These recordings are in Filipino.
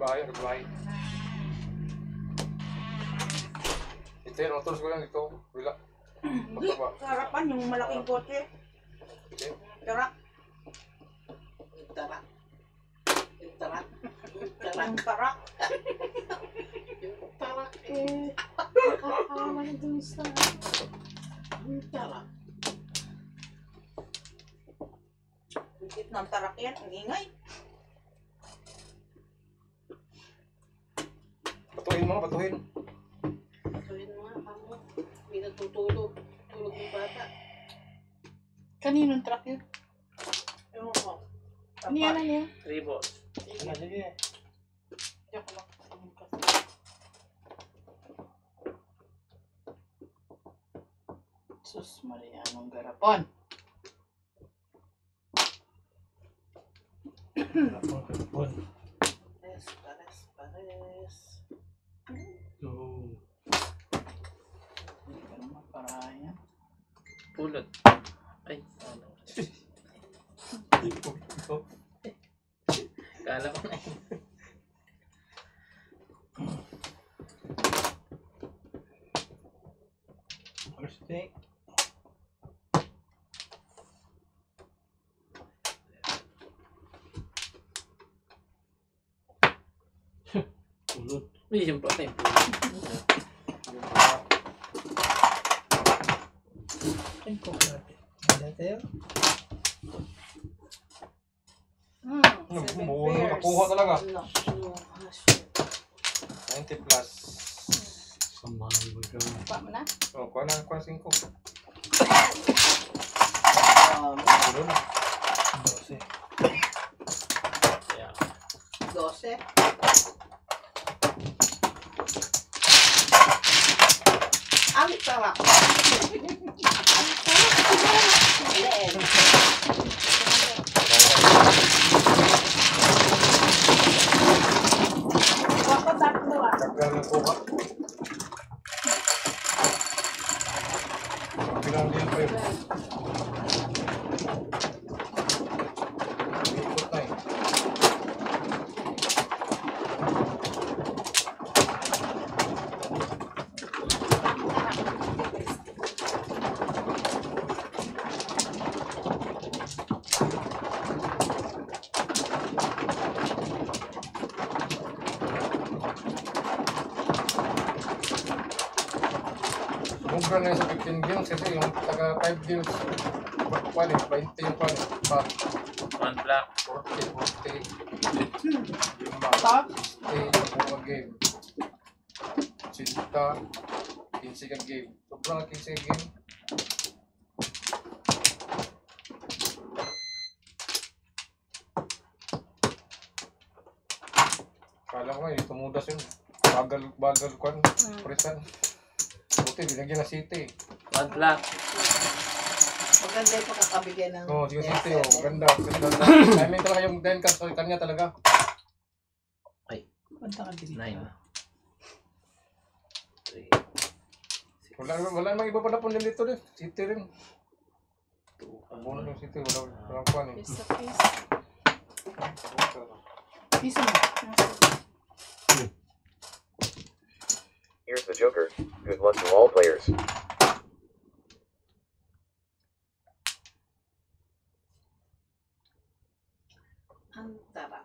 bahay. Ito yun, autors ko lang ito. Wala. Hindi, sa harapan yung malaking kotse. Tarak. Tarak. Yung tarak. Tarak eh. Nakakama na dun sa... Tarak. Bukit ng tarak yan, ang ingay. Patuhin mo, patuhin. Patuhin mo nga, kamo. Hindi natutulog. Tulog yung bata. Kaninong truck yun? Ewan ko. Ano yan, ano yan? Ribos. Sige. Diyan ko lang. Sus Maria, anong garapon? Pares. Hindi ka naman paraya. Pulot. Ay, ano. Kala ko na yun. First thing. Pulot. Uy, yung pala yung Ay, ko natin. Ano tayo? Nakuha talaga. No. 90 plus. Samahan mo ka. Pa mo na? Oh, kuha na 5. Pulot. 12. Ang tarak. Leen. Bakit tatlo ah? Tagal na kuha. Bilang din pa yun. Ikot na eh. Mura na yun sa 15 games kasi yung taga 5 games, 20 yung pan. one black. 40. Top? 60 yung game. 15 ka game. Sobrang 15 ka game. Kala ko nga yun, tumudas yun. Bagal kwan, prisan. Buti, binagyan na city. One black. Maganda yung pagkakabigay ng... Oo, yung city, oh, ganda. Timing talaga yung den cast, kanya talaga. Punta ka dito. 9. Wala namang iba pa na po dito din. City rin. 2. Buno yung city, walang kwan eh. Piece of piece. Piece mo. Here's the Joker. Good luck to all players. Ang tarak.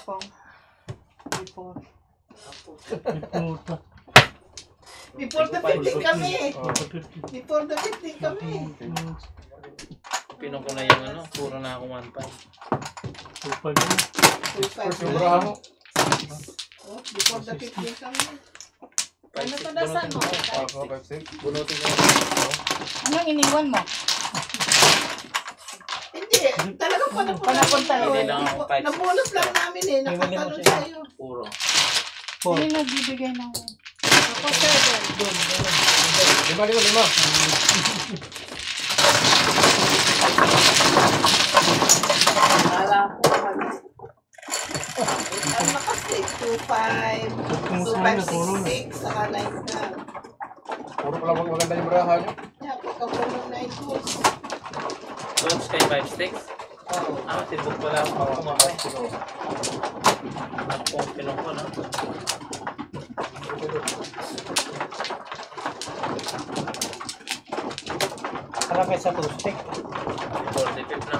Before. Before the 15 kami. Oh. Before the 15 kami. Pinon ko na yung ano, puro na akong 1.5. First yung braha mo. Oh, before the 15 kami. Ano to dasan mo? 5-6. Bunutin ko. Anong iniwan mo? Hindi. Talagang panapon Panapon talaga. Hindi lang ako kahit Nabunot lang namin eh. Nakatalon sa'yo. puro. Sino nagbibigay ng... Ako 7. Doon. 5. Kala ko ano na kasi? 2-5. 2-5-6-6. Saka 9 na. Puro pala maganda yung barahan nyo. Kaya pagkapuno na ito. Doon kay 5-6. Tibok pala ako kumakain. Nagpong ko na. Kalakay sa two-stick. 45 na.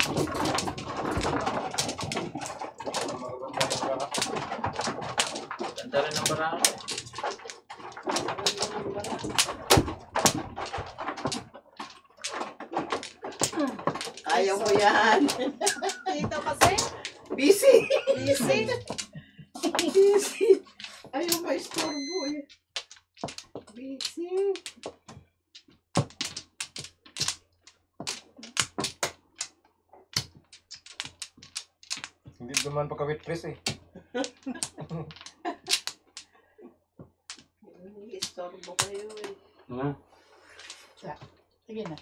Ganda rin ang barahan. Ayaw mo yan. Dito kasi. Busy. Busy. Busy. Ayaw ma-istorbo eh. Busy. Hindi naman pagka-waitress eh. Istorbo kayo eh. Hmm? Sige na.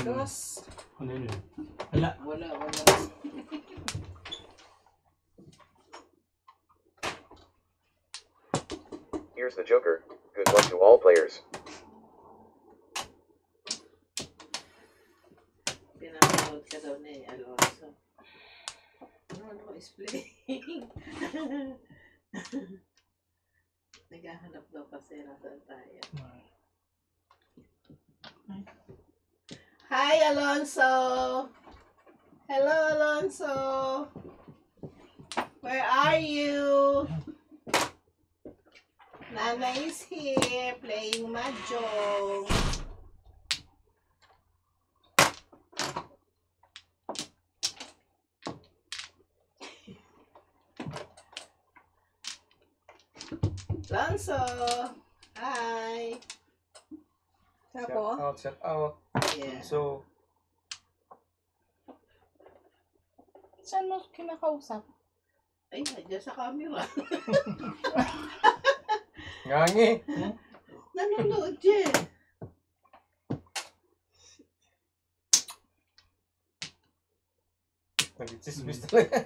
Dos. Ano yun? Wala. Wala. Here's the Joker. Good luck to all players. Pinapanood ka daw ni Alonso. Ano explain? Naghahanap daw kasi nasan tayo. Hi, Alonso! Hello, Alonso! Where are you? Nana is here playing mahjong. Alonso! Hi! Ako. Set out. Yeah. So, Saan mo kinakausap? Ay, nandiyan sa camera. ngangi. Nanonood dyan. Nag-chismis talaga.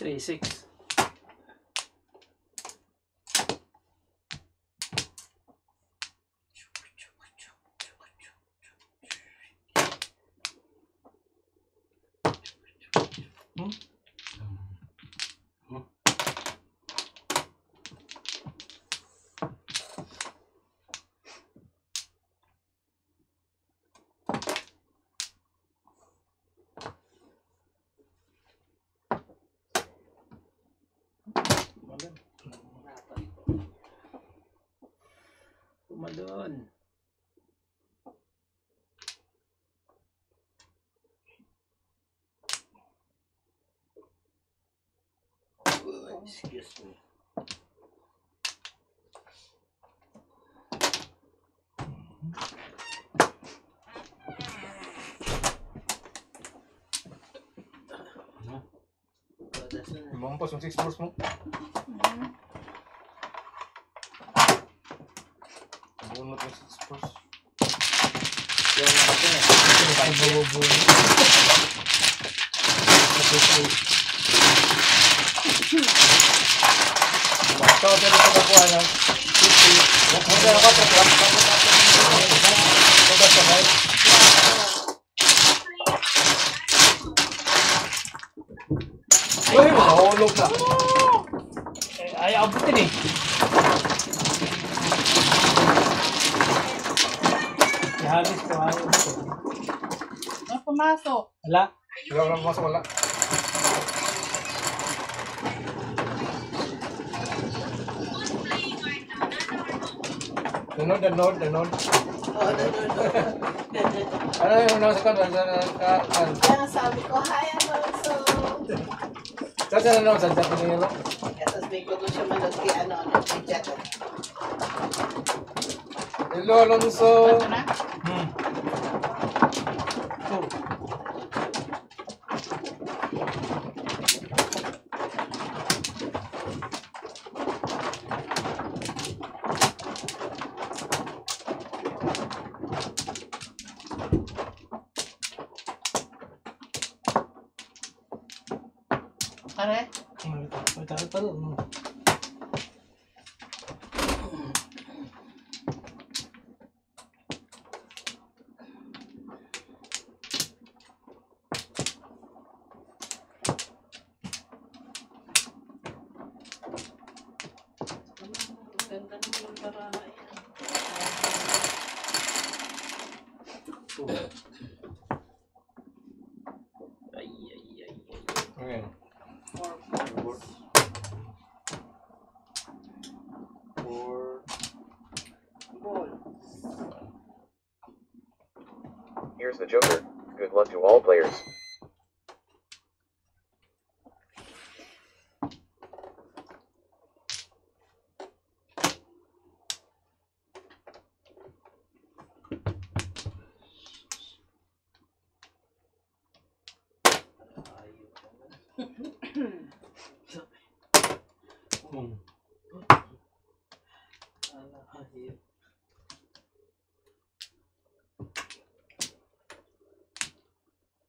Three, 6. Pumalon. Excuse me. Lumampas yung 6 balls mo. Bunot yung 6 balls. Yan lang ito eh. Basta ako dito pagkakuha ng 50. Huwag na ako, Uy, mahulog na. kaya abutin eh. Si Halis ko ayaw ito. Ano pumasok? Wala. Wala pumasok, wala. Nanood. Oo, nanonood. Ano yung nasa kan? Kaya sabi ko, hi, Alonso. Saan siya nanood? Saan siya pinilo? Tapos may ko doon siya manood kay kay Jet. Hello, Alonso. Ito na? Oh. Pare? Ito. Ganda naman yung paraan. Ay, ay, ay, ay. Okay. Ball. Here's the Joker. Good luck to all players.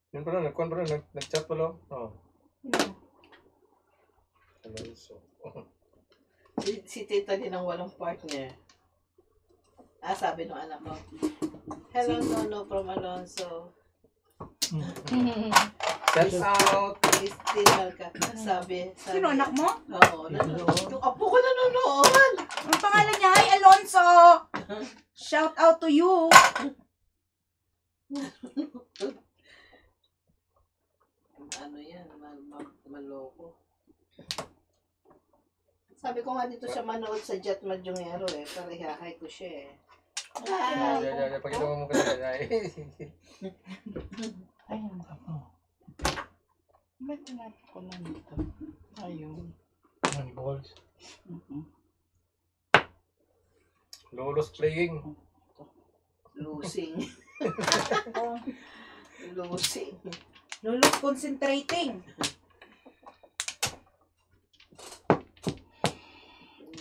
Yun pala, nagkuhan pala, nag-chat pala. Oh. Alonso. Si Tita din ang walang partner. Sabi ng anak ko. Hello, Nono from Alonso. Shout out. Istinal ka. Sabi. Sino, anak mo? Oo. Yung apo ko nanonood. Ang pangalan niya, hi, Alonso! Shout out to you! Ano yan? Maloko. Sabi ko nga dito siya manood sa Jet Madyongero eh. Para ihahay ko siya eh. Hi! Pakita mo mukha niya. Ayun. Ba't tinapos ko lang dito? Ayun. Balls. Lolo's playing. Losing. Losing. Lolo's concentrating.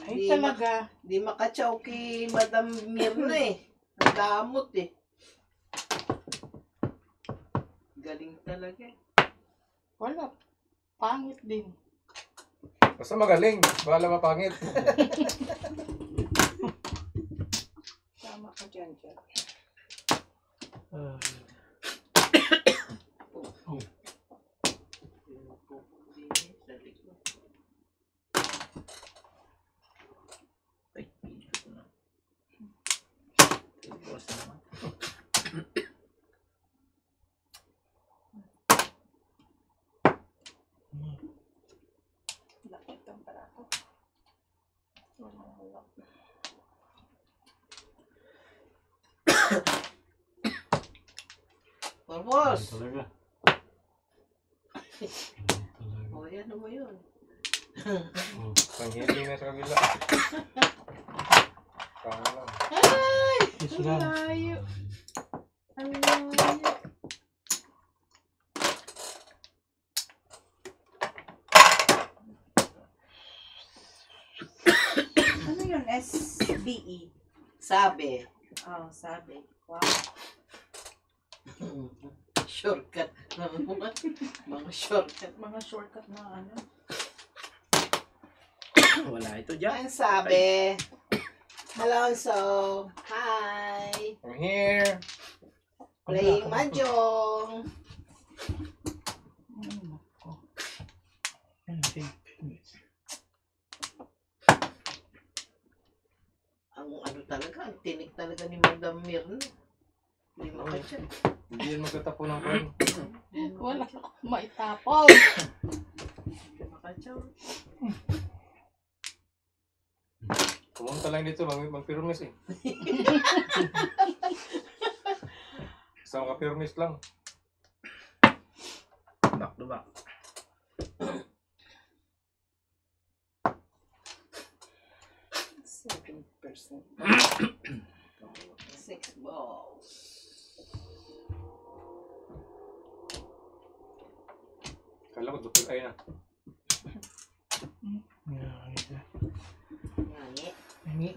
Ay talaga. Di makatsaw kay Madam Mirna eh. Ang damot eh. Galing talaga eh. Wala. Pangit din. Basta magaling. Bahala mapangit. Tama ka dyan, dyan. Ay, ito na. Tapos naman. Lakit ang para ako. Wala. Parbos! Talaga. O, yan mo yun. Nanghili na sa kabila. Kaya lang. Ay! Yes, Ang lang. layo. Ang layo. Ano yun? SBE? Sabi. Oh, sabi. Wow. Shortcut. Mga shortcut. Mga shortcut na ano. Wala ito dyan. Ang sabi. Alonso. Hi. I'm here. Playing Mahjong. Ayun, nako. Ayun, 10 minutes. talaga. Ang tinik talaga ni Madam Mirna. Hindi makasya. Hindi yan magtatapo ng kwan. Wala akong maitapon. Hindi makasya. Pumunta lang dito, mag-firmis eh. Isang ka-firmis lang. Back to back. Six balls. Kala ko, double ay na. Ngani. Ini.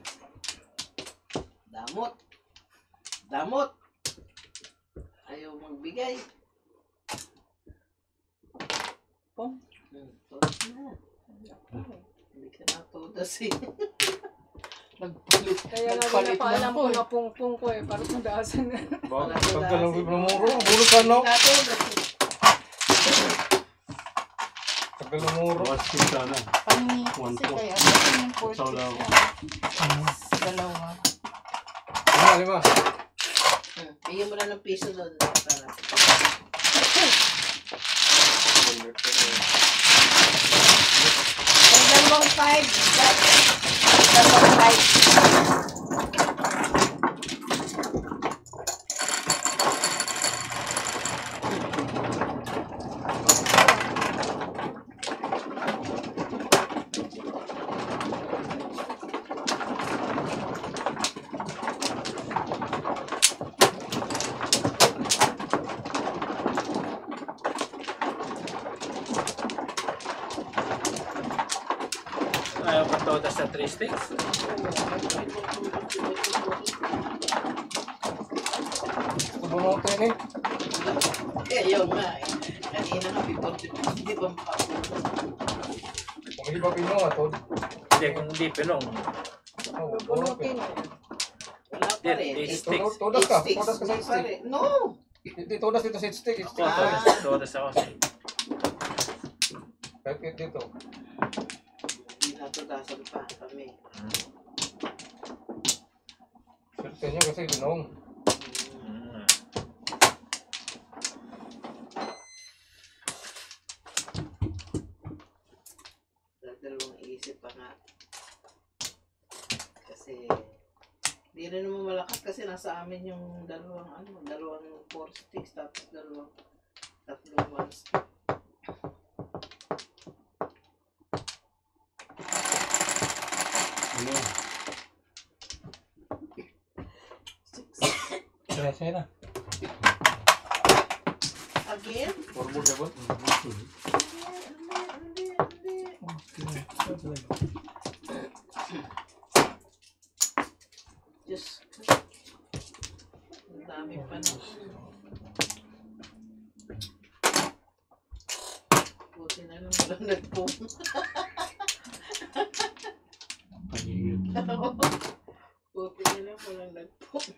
Damot. Damot. Ayaw magbigay. Pong. Todos na. Hindi ka na todos eh. Nagpalit. Kaya nga Nagpalit pinapaalam lang ko po. na pung-pung ko eh. Parang madasan na. Bakit? Pagkalang pinamuro, bulog ka no? Pagkalamuro. Bawas kita na. Paningi One kasi po. kaya. Ano yung Saw 40 lang. na? Dalawa. Lima. Bigyan mo na ng piso doon. Para. Ang dalawang 5. Dalawang 5. Ayaw pa todas sa 3 sticks. Bumoto yun eh. Ayaw nga eh. Kanina nga, hindi ba Kung hindi pa pinuha to. Hindi, kung hindi pinong. Oh, Bunutin. wala pa rin. Eight Eight sticks. Todas ka. sticks. Todas ka sa Hindi pa stick. rin. No! Hindi, todas dito sa stick. Ako, todas ako. Kahit dito. Hindi natudasan pa kami. Swerte nyo kasi binong. Mm. Dalawang isip pa nga. Kasi, hindi rin naman malakas kasi nasa amin yung dalawang 4 sticks tapos tatlong 1 stick. Ano? Saya na. Again? Forward na ba? Just, ang dami pa na. Buti na lang walang nagpong. Pagigil. Buti na lang walang nagpong.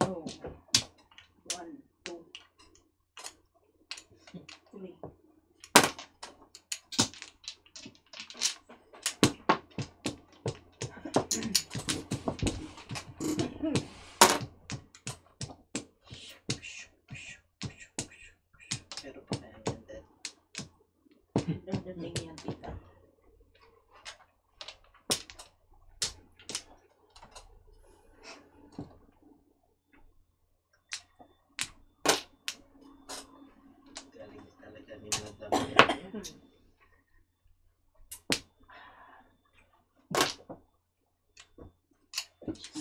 Oh. 1, 2, 3. Pero pa kaya ganda. Dagdating yan, tita.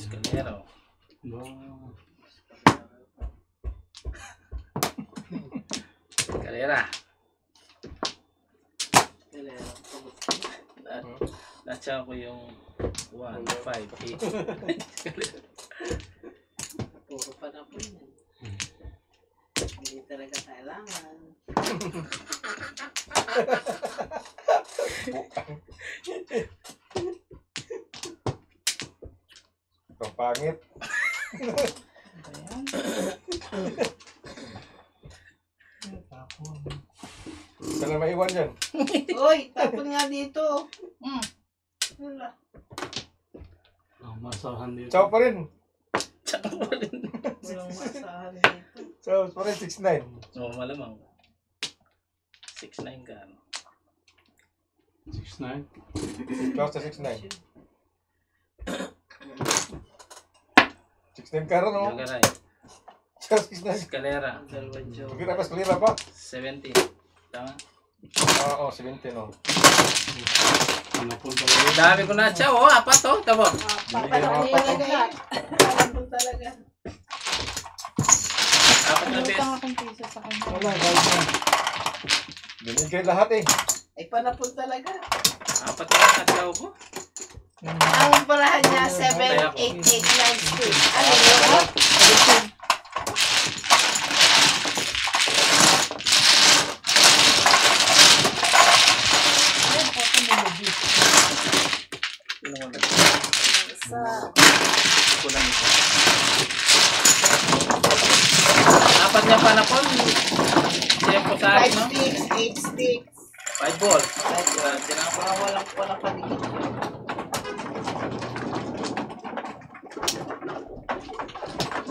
Escalero. No. Escalera. Galera. Natsa ko yung 1, 5, 8. Puro pa na po yan. Hindi talaga kailangan. Ang pangit. Saan na maiwan yan? Uy, tapon nga dito. Mm. Wala. Masahan dito. Chow pa rin. Tsaka pa rin. Walang masahan dito. Chow pa rin, 6'9". Oo, malamang. 6'9 ka, ano? 6'9". Chow sa 6'9". 6'9 ka rin, no? Jogaray. Chow 6'9". Escalera. Ang dalawang joke. Sige na, mas kalira pa. 17. Tama? Oo, 17, no? Napunta Ang dami ko na siya, oh. Apat, oh. Tabo. Papalaki talaga eh. Papalaki talaga. Apat na bes. Utang akong piso sa kanya. Wala, guys. Binigay lahat eh. Ay, panapon talaga. Apat na natsaw ko. Ang barahan niya, 7, 8, 8, 9, 2. Ano yun? Kulang wala. Sa Kulang isa. Apat niya panapon. Tempo sa 5 akin, no? sticks, 8 sticks. 5 balls. Walang paligid.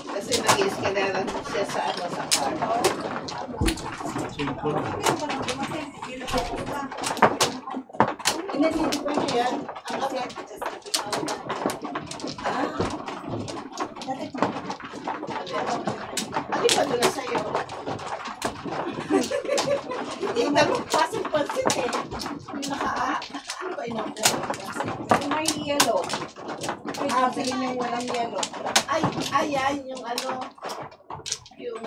Kasi nag-i-escalera siya sa ano, sa car. Simple. Inatindi ko niya yan. Ang akin. Ano ba doon na sa'yo? Hindi nagpasok pansit eh. Yung ano ba in-order? May yellow. Ay, sabihin yung walang yellow. Ay, ayan, yung ano, yung,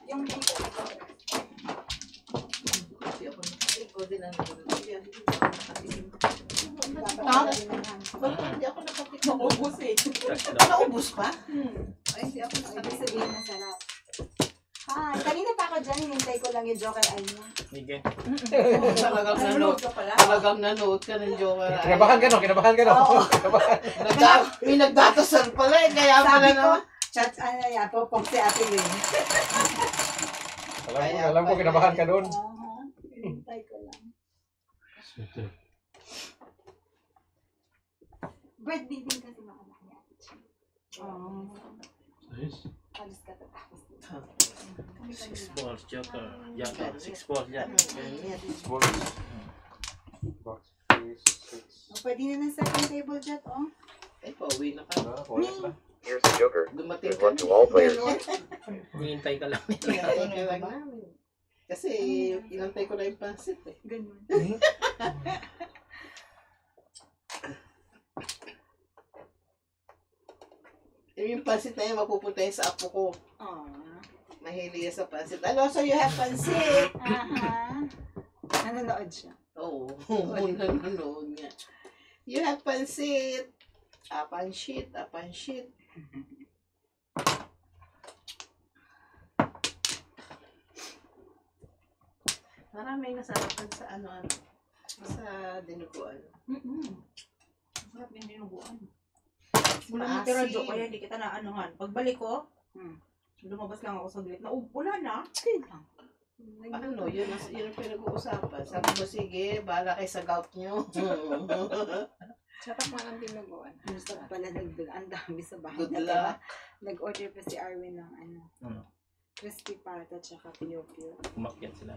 Yung ikaw din ang yan. Bakit hindi ako nakatik? naubos eh. Naubos pa? Ay, hindi ako nakabig sabihin masarap. Hi, kanina pa ako dyan, hinintay ko lang yung Joker Eye niya. Sige. Talagang Nanood nanood. ka pala? Talagang nanood ka ng Joker. Kinabahan ka, no? Kinabahan ka, no? Oo. Kinabahan. May nagdatasal pala eh, kaya pala Sabi ko, naman. chat, ano yan, popong si Ate Lynn. Alam ko, kinabahan ka doon. Hinintay ko lang. Sete. Birthday din kasi ng anak niya. Oo. Ayos. Alis ka tatapos. 6 balls, Joker. Yan, 6 balls yan. Balls. Box, 6. Pwede na ng second table jet, oh. Ay, pauwi na ka. Here's the Joker. Dumating Good ka. luck to all players. Hinihintay ka lang. Inantay ka lang namin. Kasi inantay ko na yung pansit eh. Ganun. Yung pansit na yun, mapupunta yun sa apo ko. Aww. Mahilig yan sa pansit. Ano, so you have pansit? Aha. Nanonood siya. Oo. Nanonood niya. You have pansit. Pansit. Pansit. Parang may nasarapan sa ano-ano. Sa dinuguan. Sarap yung dinuguan. Wala na tira Maasim. joke, kaya hindi kita naanuhan. Pagbalik ko, lumabas lang ako sa glit. Wala na. Okay lang. Ano, yun ang pinag-uusapan. Sabi ko, sige, bahala kayo sa gout nyo. Sarap mga ang dinuguan. Gusto ko pala ang dami sa bahay. Good Natira. luck. Nag-order pa si Arwin ng ano, Ano? crispy pata tsaka piyo-piyo. Umakyat sila.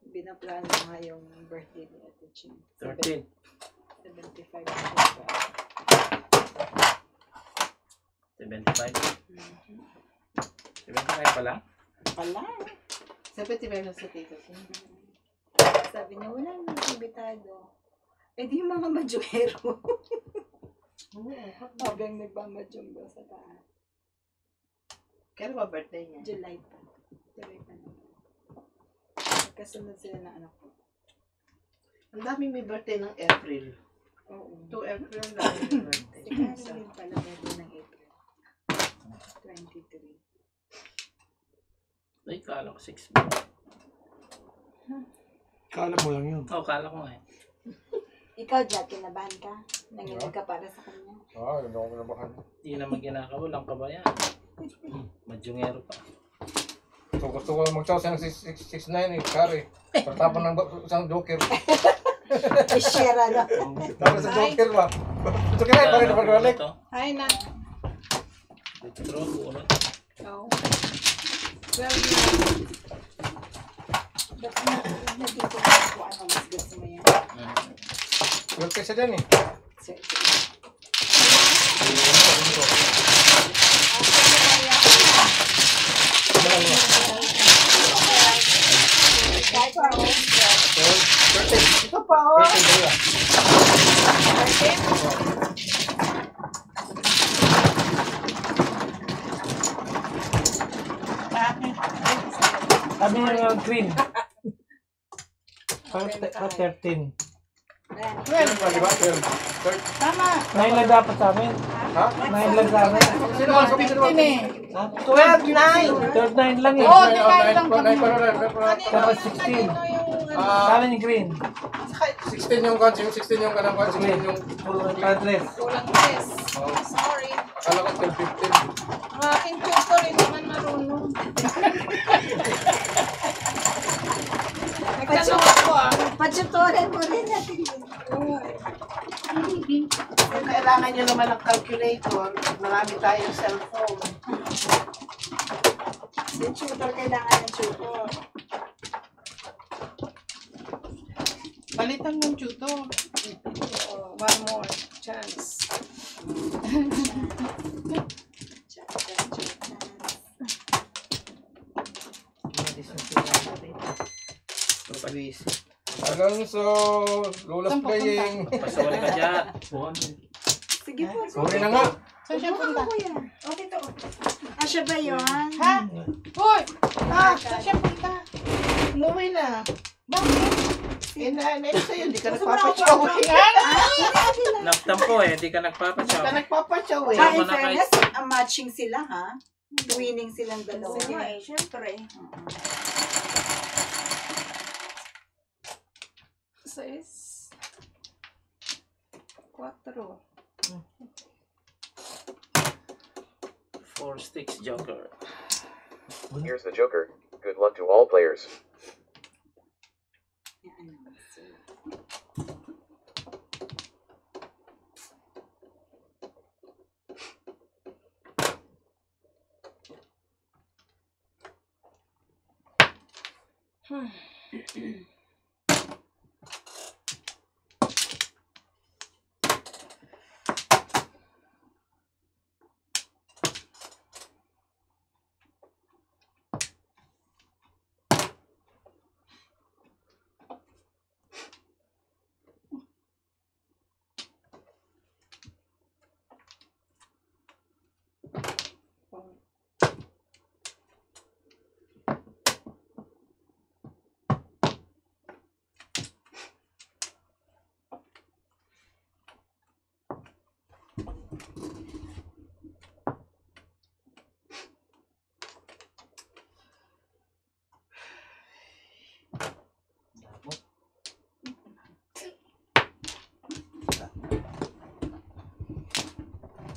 Binaplano nga yung birthday ni Ate Ching. 13. 75. 75. 75 pa lang? Pala. Sabi, tibay na sa tito ko. Sabi niya, wala nang imbitado. Eh di yung mga madyuhero. Habang nagmamadyong daw sa taas. Kailan ba birthday niya? July pa. July pa na. Kasunod sila ng anak ko. Ang daming may birthday ng April. Oo. 2 April lang yung birthday. Si Caroline pala meron ng April. 23. Ay, kala ko 6. Kala mo lang yun. Oh, kala ko nga eh. Ikaw, Jack, kinabahan ka? Nanginig ka para sa kanya? Hindi ako kinabahan. Hindi naman ginakaw. Walang kabayan. Madyungero pa. So, gusto ko lang mag-chow ng 669 eh, kari. Pagtapan ng isang joker. Ishera na. Tapos sa joker ba? Joker na, pare na pag-balik. Hi, na. Withdraw, ulit. Oh. Ba't naging ko kung ano mas gusto mo yan? Joker siya dyan eh. Sige. Ito pa, oh. Sabi niya nga green. 13. Tama. 9 lang dapat sa amin. Ha? 9 lang sa amin. Sino ba? Sino ba? 12, 9. 9 lang eh. Oh, nine lang kami. Tapos 16. Kala niya green. 16 yung kansi, 16 yung kanang kansi, yung Address. Kulang tres. Sorry. akala ko 12-15. Ang aking tutor, hindi naman marunong. Nagtanong ako Pachutoran mo rin natin. Kung kailangan nyo naman ng calculator, marami tayong cellphone. Yung tutor, kailangan ng tutor. Balitan ng tutor. One more chance. Alonso, Lula's playing. Pasawali ka dyan. Sige po. Sorry na nga. Saan siya punta? Okay to. Ah, siya ba yun? Ha? Hoy! Saan siya punta? Umuwi na. Bakit? Next sa'yo, hindi ka nagpapachaw. Nagtampo eh, hindi ka Hindi nagpapachaw. ka nagpapachaw eh. Ah, in fairness, matching sila ha. Winning silang dalawa. Oo nga eh, syempre. 6 4 4 sticks joker. Here's the Joker. Good luck to all players.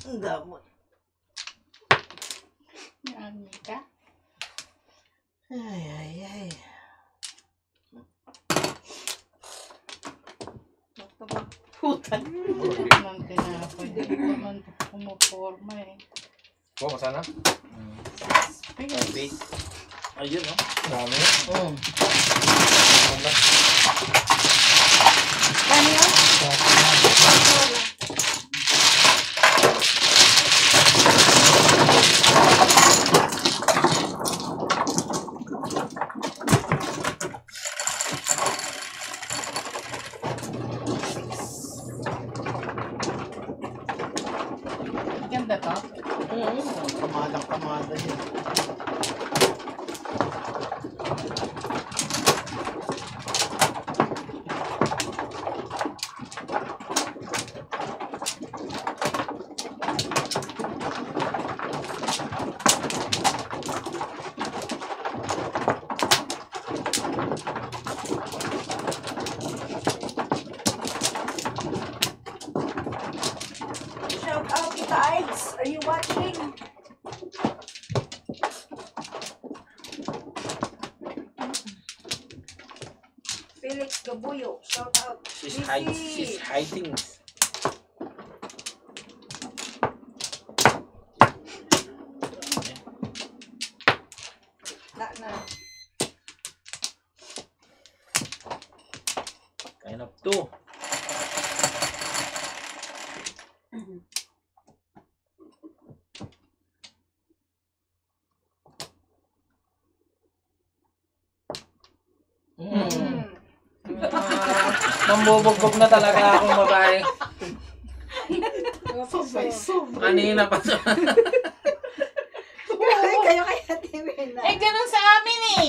Ang damot. Yan ka. Ay. Putan. Nang tinapay. Hindi ko naman pumuporma eh. Oh, masana? Base. Ayun oh. Dami. Ano yun? Mada yun. Shout out, Tita Ives. Are you watching? Felix Gabuyo, shout out. She's Busy. hiding. Na. Kind of two. Mambubugbog na talaga akong babae. Kanina pa sa... Ay, kayo kaya timin na. Eh, ganun sa amin eh.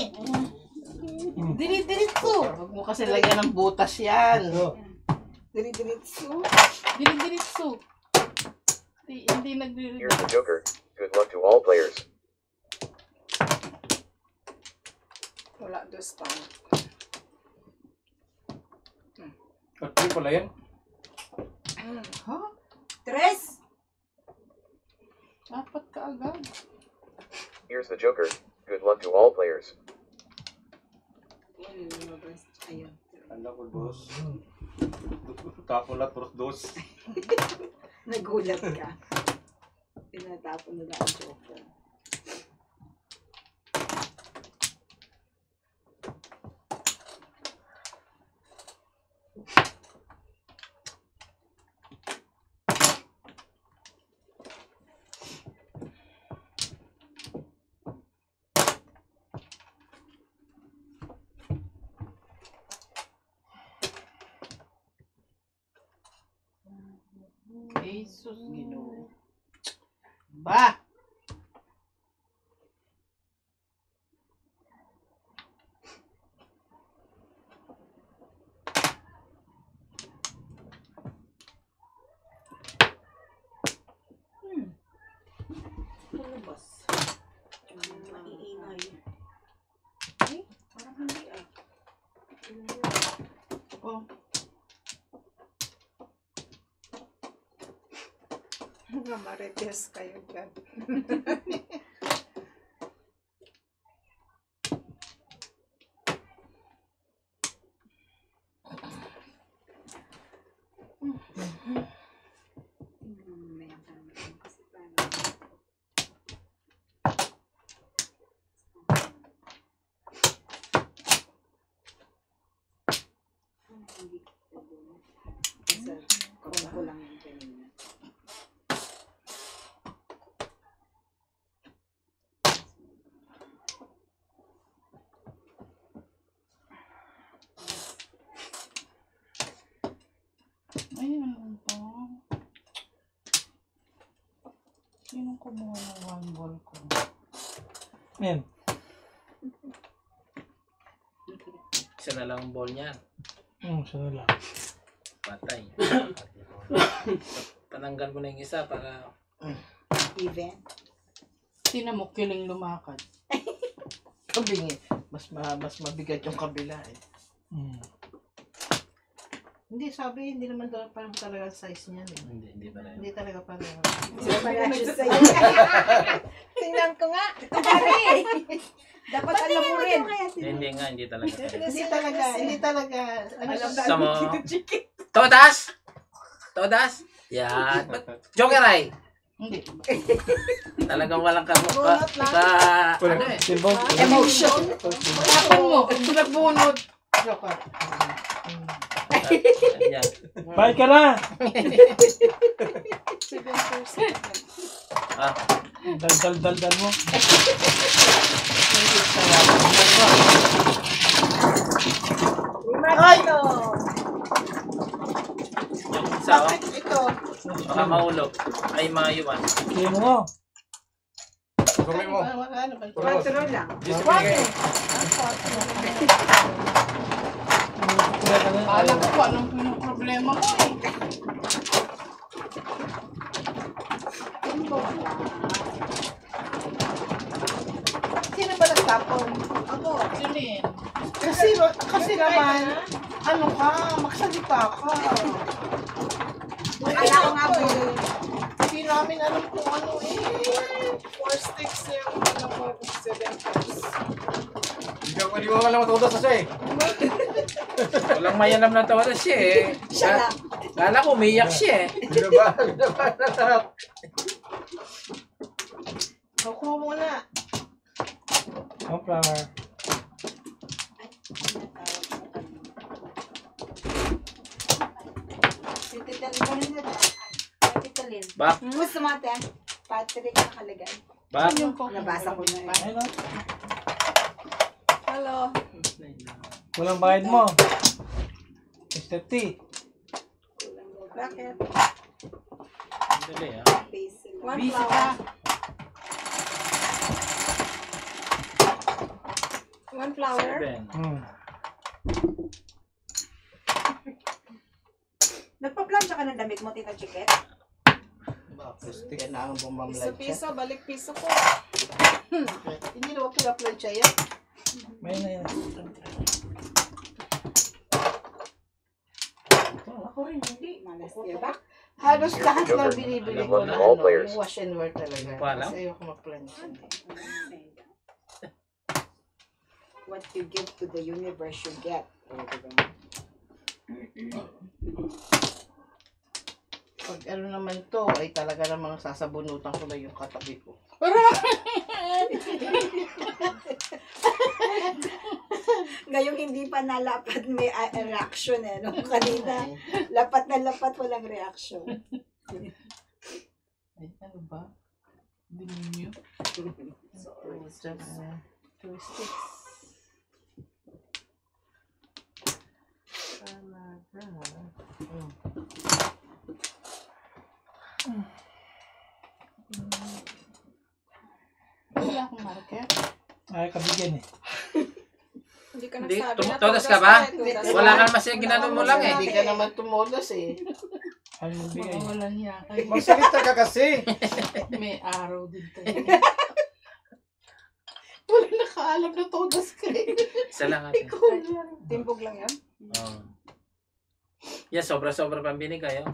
Dirit-diritso. Huwag mo kasi lagyan ng butas yan. Diri-diritsu. Dirit-diritso. Hindi Here's the nagdirit. Joker. Good luck to all players. Wala, dos pa. At di pala yan. Ha? Tres. Dapat ka agad. Here's the Joker. Good luck to all players. Ayun. Kala ko dos. Tapo lang puros dos. Nagulat ka. Pinatapon nila ang joker. Jesus, Ginoo. Ba! Lumabas. Maiingay. Eh, parang hindi ah. Oh, Mga marites kayo dyan. Kung ko lang yung kanina. ayun lang to. Sinong kumuha ng one ball ko? Yan. Isa na lang ang ball niya. Siya na lang. Patay. Pananggal mo na yung isa para... Even. Tina mo, kiling lumakad. Kabingi. Mas mabigat yung kabila eh. Hindi, sabi, hindi naman daw parang talaga size niya. Eh. Hindi pala. Hindi talaga parang. Sila pala siya sa'yo. Tingnan ko nga. Ito pare. Dapat alam mo rin. Hindi nga, hindi talaga. Hindi talaga. Ano Alam siya? Sa mo. namin dito, chicken. Todas! Todas! Yan. Joker ay! Hindi. Talagang walang Bunot lang. ano eh. Emotion. Tapon mo. Nagbunot. Joker. Yan. Bye ka na! 7%. Ah, Dal mo. Ay! yung isa oh. Ito. Baka mahulog. Ay, mayuman. Sino mo? Sumi mo. Ano ba? Puros. 4 lang. Jesse binigay. Alam ko kung anong yung problema mo eh. Sino ba nagtapon? Ako, Julian. Kasi naman, ano ka, magsalita ka. Akala ko nga po. Hindi namin alam kung ano eh. 4 sticks yung ano ko, 7 cups. Hindi mo alam matutos na siya eh. Walang mayanam na tawa na siya eh. Siya lang. Kala ko umiyak siya eh. Binabahan na lahat. Nakuha muna. Sunflower. Si Tita Lynn. Tita Lynn. Bak, Gusto mo ate? Patrick nakalagay. bak. Nabasa ko na eh. Ayun o. Hello. Walang bayad mo. Mr. T. Bakit? Dali ah. Basil. Busy ka. One flower. 7. Nagpa-plancha ka ng damit mo, Tita Chiquet? Kailangan bumamlag siya. Piso-piso, balik piso ko. Hindi naman pila-plancha yan. May na yan. Ako rin, hindi. Malas ba? Halos lahat ng binibili ko na All ano, players. yung wash and wear talaga. Hindi ko alam. Kasi ayoko mag-plancha. What you give to the universe, you get. Pag ano naman to, ay talaga namang sasabunutan ko na yung katabi ko. Ngayong hindi pa nalapat, may reaction eh. Nung kanina, lapat na lapat, walang reaction. Ay, ano ba? Demonyo. So, just 2 sticks. Talaga. Wala akong marker. Ay, kabigyan eh. Hindi ka Hindi, nagsabi na tudas ka ba? tudas ka. Wala ka naman siya ginano mo lang eh. Hindi ka naman tumulos eh. Ay, magbigay. Makawalan niya. Magsalita ka kasi. May araw din tayo. Wala nakaalam na tudas ka eh. Isa lang natin. Ikaw lang. Timbog lang yan. Oh. Yeah, sobra-sobra pang binigay oh.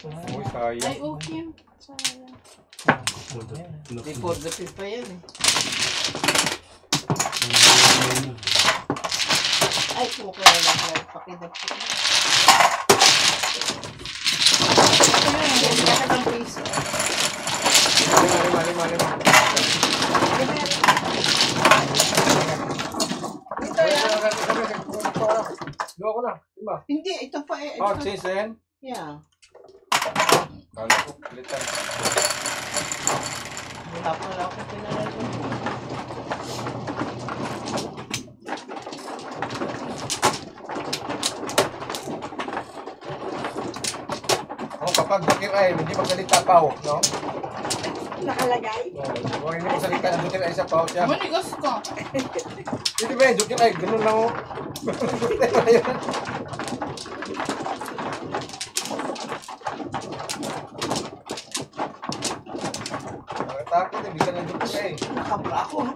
Uy, sayang. Ay, okay. Sayang. Hindi for the fifth pa yan eh. Ay, okay na lang. Pakidap ko. Hindi ka ng piso. Lima. Ito yan. Dua ko na. Lima. Hindi, ito pa eh. Oh, season. Yeah. Kala ko, pilitan. Wala pala ako pinalalo. Oh, kapag bukir ay, hindi magsalita pa oh, no? Nakalagay. Oh, hindi magsalita ang bukir ay sa pao siya. Manigas ka. Hindi ba yung bukir ay, ganun lang oh. Bukir ay yun. Takot eh, bisa ng bukir ay. Nakabra ako.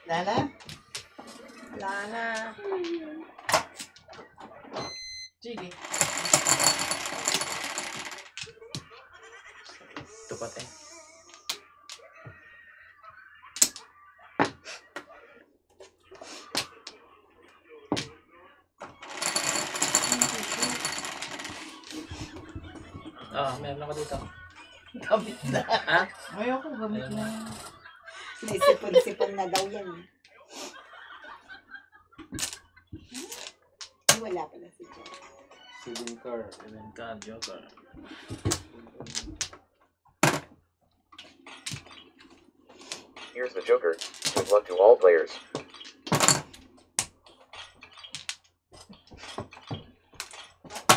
Lana? Lana. Sige. Tupat eh. Oh, meron ako dito. Gamit na. Ha? Ayoko, gamit na. May sipon-sipon na daw yan. Ay, wala pala si Joe. Siling car. Seven card, joker. Here's the Joker. Good luck to all players.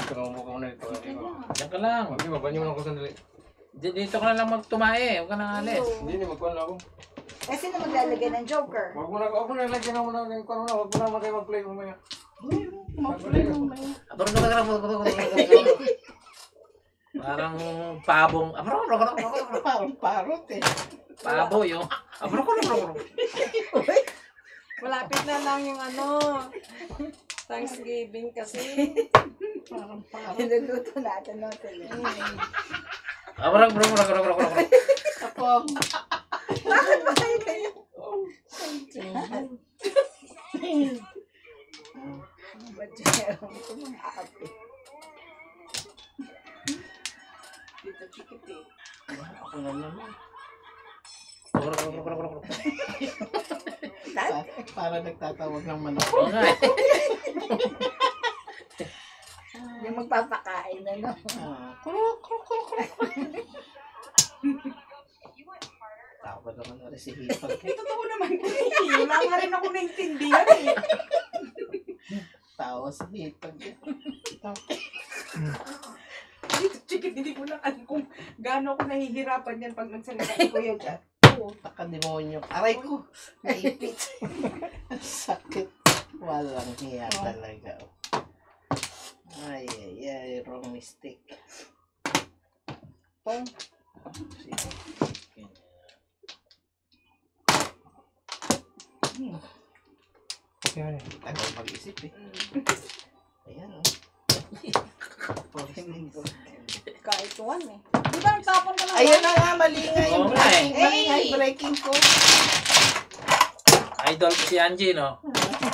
Tumawa ka muna ito. Diyan ka lang. Okay, mabanyo mo lang ako sandali. Dito ka na lang magtumae. Huwag ka nang alis. Hindi, magkuhan na ako. Eh, sino maglalagay ng Joker? Huwag mo na lagyan mo na yung kuhan mo na. Huwag mo na kayo mag-play mamaya. Mag-play mo ba yan? Parang pabong. Parang parot eh. Pabo yung. Malapit na lang yung Thanksgiving kasi. Parang parot. Niluluto natin. Ako. Bakit ba kayo kayo? Ba't yung ito mga aapi? Dito chikit eh. Ako na naman. Para nagtatawag ng manok. Oo nga eh. Yung magpapakain, ano? Tawa naman na rin si Hipag. Totoo naman. Wala nga rin ako naintindihan eh. Tawa si Hipag. Dito, chikit, hindi ko lang alam kung gaano ako nahihirapan yan pag nagsalita si Kuya dyan. Nakademonyo. Aray ko. Naipit. Sakit. Walang hiya talaga. Ay, wrong mistake. Pong. Yan. Tagal mag-isip eh. Ayan o. Kahit one eh. Di ba nagtapon ka lang? Ayan na nga, mali nga yung Oo nga eh. breaking. Mali nga yung breaking ko. Idol ko si Angie, no?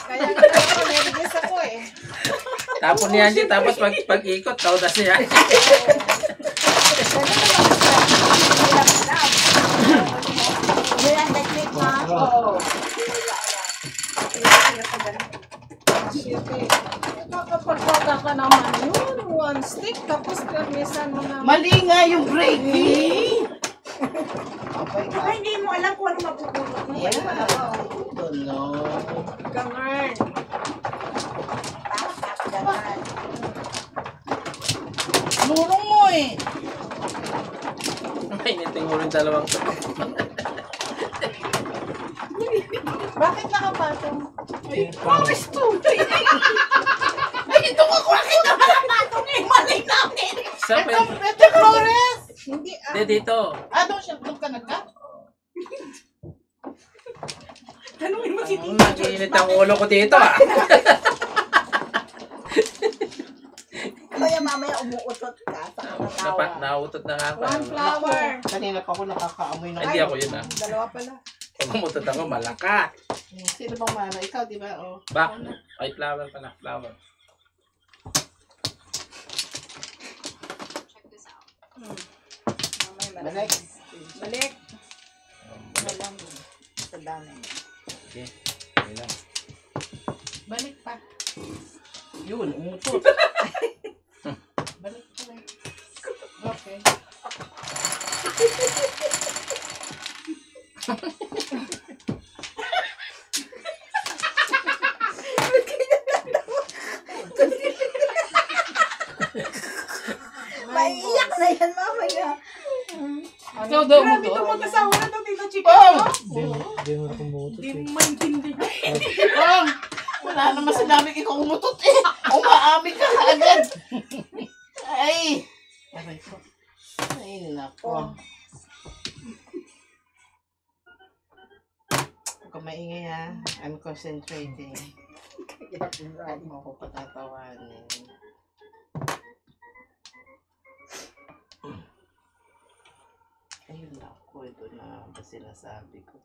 Kaya nga nervous ako eh. Tapon ni Angie, tapos pag-ikot, tao na siya. Yun ang technique ha? Oo. Nakapagpata ka naman yun. One stick, tapos permisan mo na. Mali nga yung breaking. Okay ka. Ay, hindi mo alam kung ano mapupulot mo. Ayan. Tulo. Gangan. Ganun. Lurong mo eh. Mainitin mo rin dalawang to. Bakit nakapatong? Promise to. Ay, ito ko bakit naman nakatong eh. Mali namin. Sa pa yun? Ito, Flores. Hindi ah. Hindi, dito. Doon siya. Doon ka nagka? Tanungin mo si Tito. Nag-iinit ang ulo ko dito, ah. Kaya mamaya umuutot ka. Saka Nautot na nga ako. One flower. Kanina pa ako nakakaamoy ng... Hindi ako yun, ah. Dalawa pala. Pag umutot ako, malakas. Sino bang mana? Ikaw, di ba? Oh. Back. Ay, flower pala. Flower. mamaya Balik. Balik. Walang sa dami. Okay. Okay lang. Balik pa. Yun, umutot. Balik pa lang. Okay. Maiiyak na yan mamaya. Ikaw daw Grabe umutot. itong mag-asawa na itong Tito Chicken. Oh! Hindi mo na kumutot Hindi eh. mo maintindihan. Oh! Wala naman sinabing ikaw umutot eh. Umaami ka agad. Ay! Aray ko. Ay, nako. Huwag ka maingay ha. I'm concentrating. Huwag mo ako patatawanin. Ayun ako. Ito na ba sinasabi ko.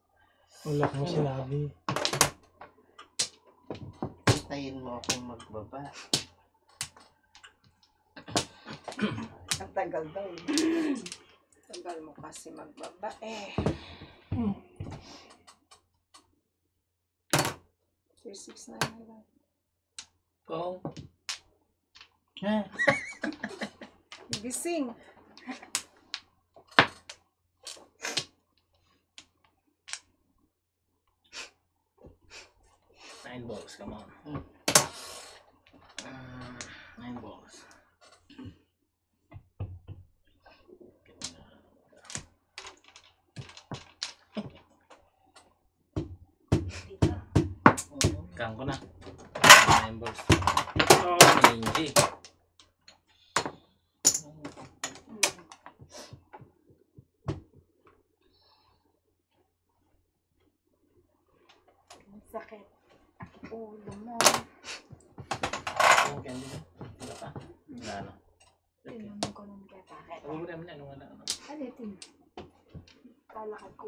Wala kang sinabi. Hintayin mo akong magbaba. Ang tagal daw eh. Tagal mo kasi magbaba eh. 369 na lang. Kung Ha? Gising. come on. 9 balls. Kang ko na. 9 balls. Oh, hindi. Sakit. Ulo mo. Oh, candy na. Wala pa. Wala na. Tinanong ko nung kaya bakit. Huwag mo naman yan. Wala na. Alitin. Kalakad ko.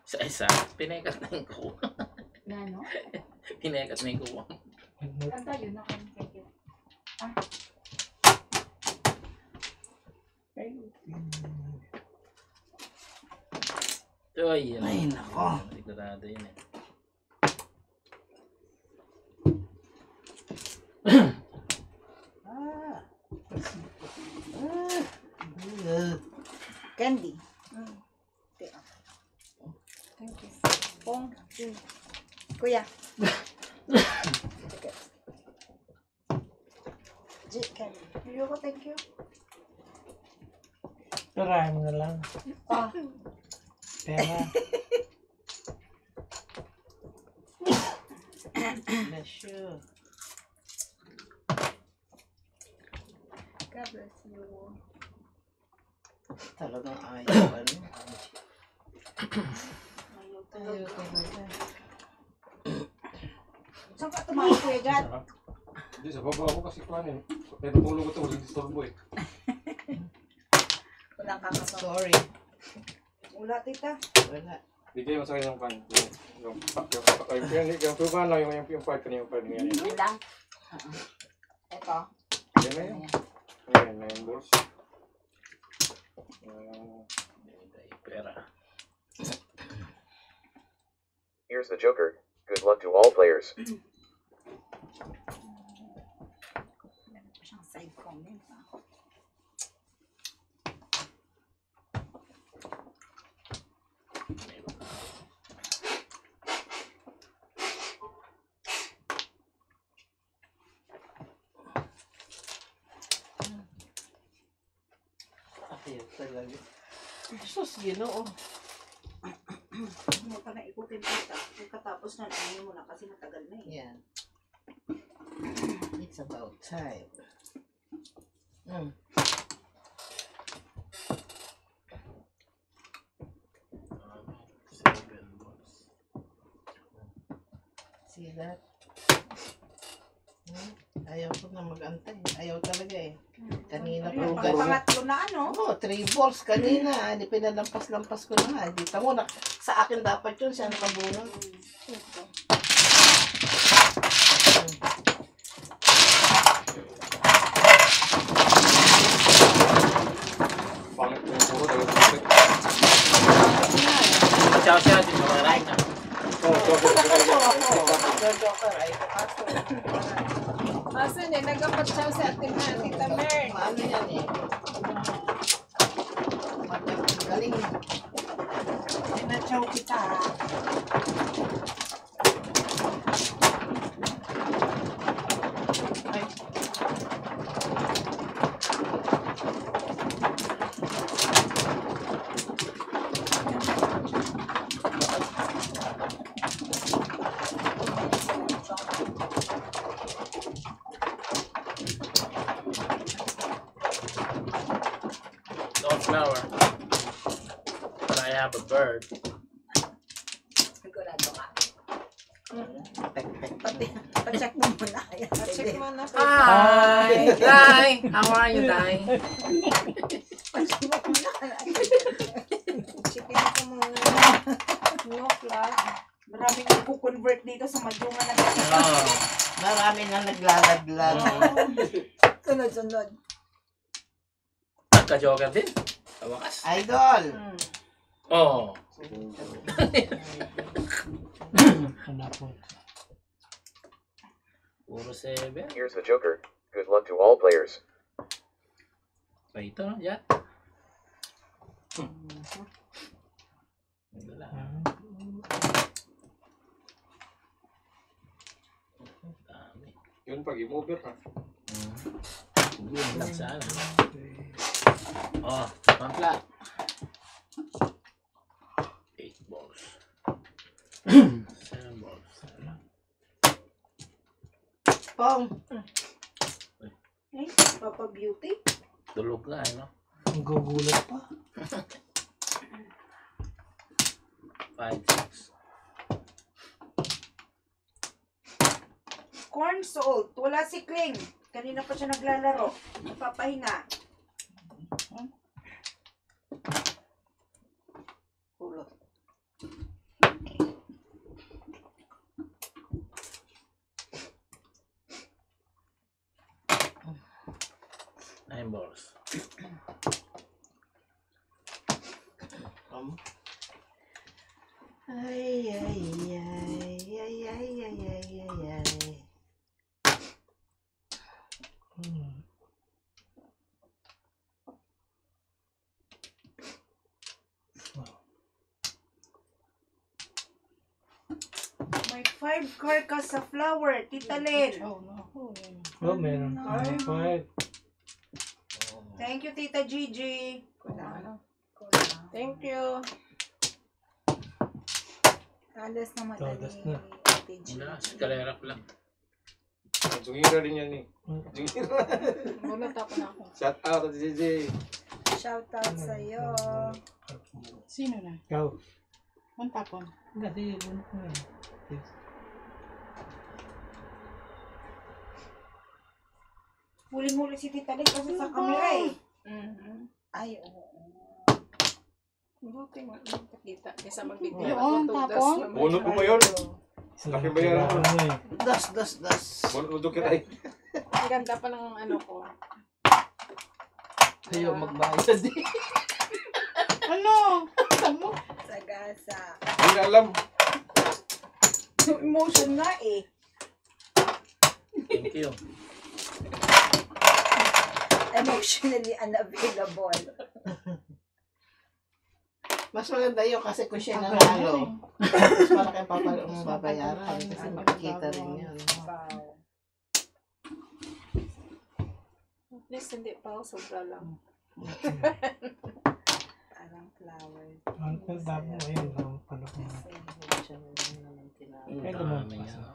Isa-isa. Pinekat na yung kuha. Gano? Pinekat na yung kuha. Anta yun ako. Thank you. Ay, yan. Ay, nako. Sigurado yun eh. Candy. Thank you. Pong. Kuya. Candy. Ayoko, thank you. Tarahin mo na lang. Ah. Pera. Bless you. God bless you. Talagang ayaw. Ano? Ayaw Ayaw talaga. talaga. Saan ka tumawag, Kuya Gat? Hindi, sa baba ako kasi kuhan eh. Kaya natulog ko ito, walang disturbo eh. Walang kakasama. Sorry. Wala, tita. Wala. Bigay mo sa akin yung pan. Yung tuban lang, yung part ko niya, yung part niya. Yun lang. Ito. Yan na yun. Ayan, 9 balls. Pera. Here's the Joker. Good luck to all players. Meron pa siyang side comment. Ayaw talaga. Sus, Ginoo. Hindi mo pa naikutin tita. Pagkatapos na, ano mo na kasi matagal na eh. Yan. It's about time. Mm. 7 balls. See that? Ayaw ko na mag-antay. Ayaw talaga eh. Kanina pa Pang kasi. pangatlo na ano? Oo, 3 balls kanina. Hindi pinalampas-lampas ko na nga. Di mo na. Sa akin dapat yun. Siya nakabunod. Ito. Pangit ko yung puro, dahil pangit. Ciao, ciao. Di ba marahin na? Joker ay kaso. Asan eh, nagkapatsaw sa ating Tita Mer. Maano yan eh. Galing. Pinatsaw kita. Ay. Don't flower. But I have a bird. Sigurado ka. Pa-check mo muna. Check mo na. Hi! Dai! How are you, Dai? Pa-check mo muna. Checkin ko muna. No flag. Maraming nagko-convert dito sa Majunga na Oh. Marami na naglalaglag. Sunod-sunod. Nagka-joker din. Sa wakas. Idol! Oh. Wala po. Puro 7. Here's the Joker. Good luck to all players. Pa ito, no? Yan. Wala. Yun pag i-mover ha. Yun lang sana. Oh, pampla. 8 balls. 7 balls. Pong. Papa Beauty. Tulog na, no? Ang gugulat pa. 5, 6. Corn salt. Wala si Kling. Kanina pa siya naglalaro. Papahinga. Kulot. Nine balls. Ay, ay, ay, ay, ay, ay, ay, ay, ay. May 5 carcass sa flour. Tita Len. Oh, no. Oh, meron. Ay. Five. Thank you, Tita Gigi. Thank you. Alas na madali. Todas na. Ate G. Wala, eskalera ko lang. Jungira rin yan eh. Jungira. Wala tapo na ako. Shout out at JJ. Shout out sa'yo. Sino na? Ikaw. Ang tapon. Kasi, ano ko yan. Huling-huli si Tita Len kasi sa camera eh. Ay, oo. Buti mo. Nakita. Kesa magbibigay. Yun, tapon. Bunot mo ba yun? Laki ba yan? Das, das, das. Bunot mo doon kita eh. Ang ganda pa ng ano ko. Ayaw magbayad eh. Ano? Tamo. Sagasa. Hindi na alam. Yung emotion nga eh. Thank you. Emotionally unavailable. Mas maganda yun kasi kung siya nanalo, mas malaki ang babayaran kasi makikita rin yun. Wow. At least hindi pa. Sobra lang. Parang flower. Ang ganda mo ngayon. Ang panahon. Ang Kaya dami lumampas. niya.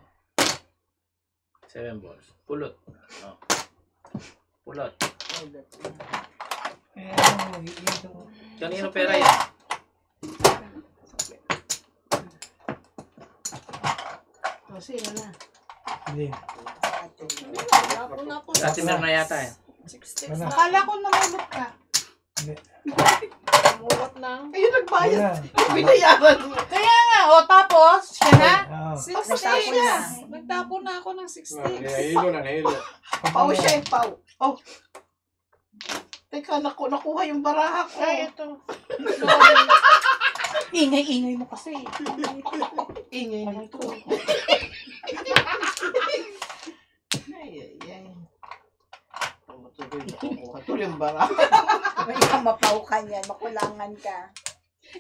7 balls. Pulot. Oh. Pulot. Eh, ano, magiging Kanino pera yan? O, sino na? Hindi. Tapon na ako. Dati meron na yata eh. 6 Wala. Akala ko namulot ka. Hindi. Namulot na. Ayun, nagbayad. Wala. Binayaran mo. Kaya nga. O tapos. Siya na. Oo. 6 Nagtapon na. Nagtapon na ako ng 6 sticks. Nahilo na, nahilo. Pau siya eh, pau. Oh. Teka, nakuha yung baraha ko. Ay, ito. Sorry. Ingay-ingay mo kasi. Ingay nito. Ay, ay, ay. Tumutuloy na kukuha. Tuloy yung baraha. May mapaw ka niyan. Makulangan ka.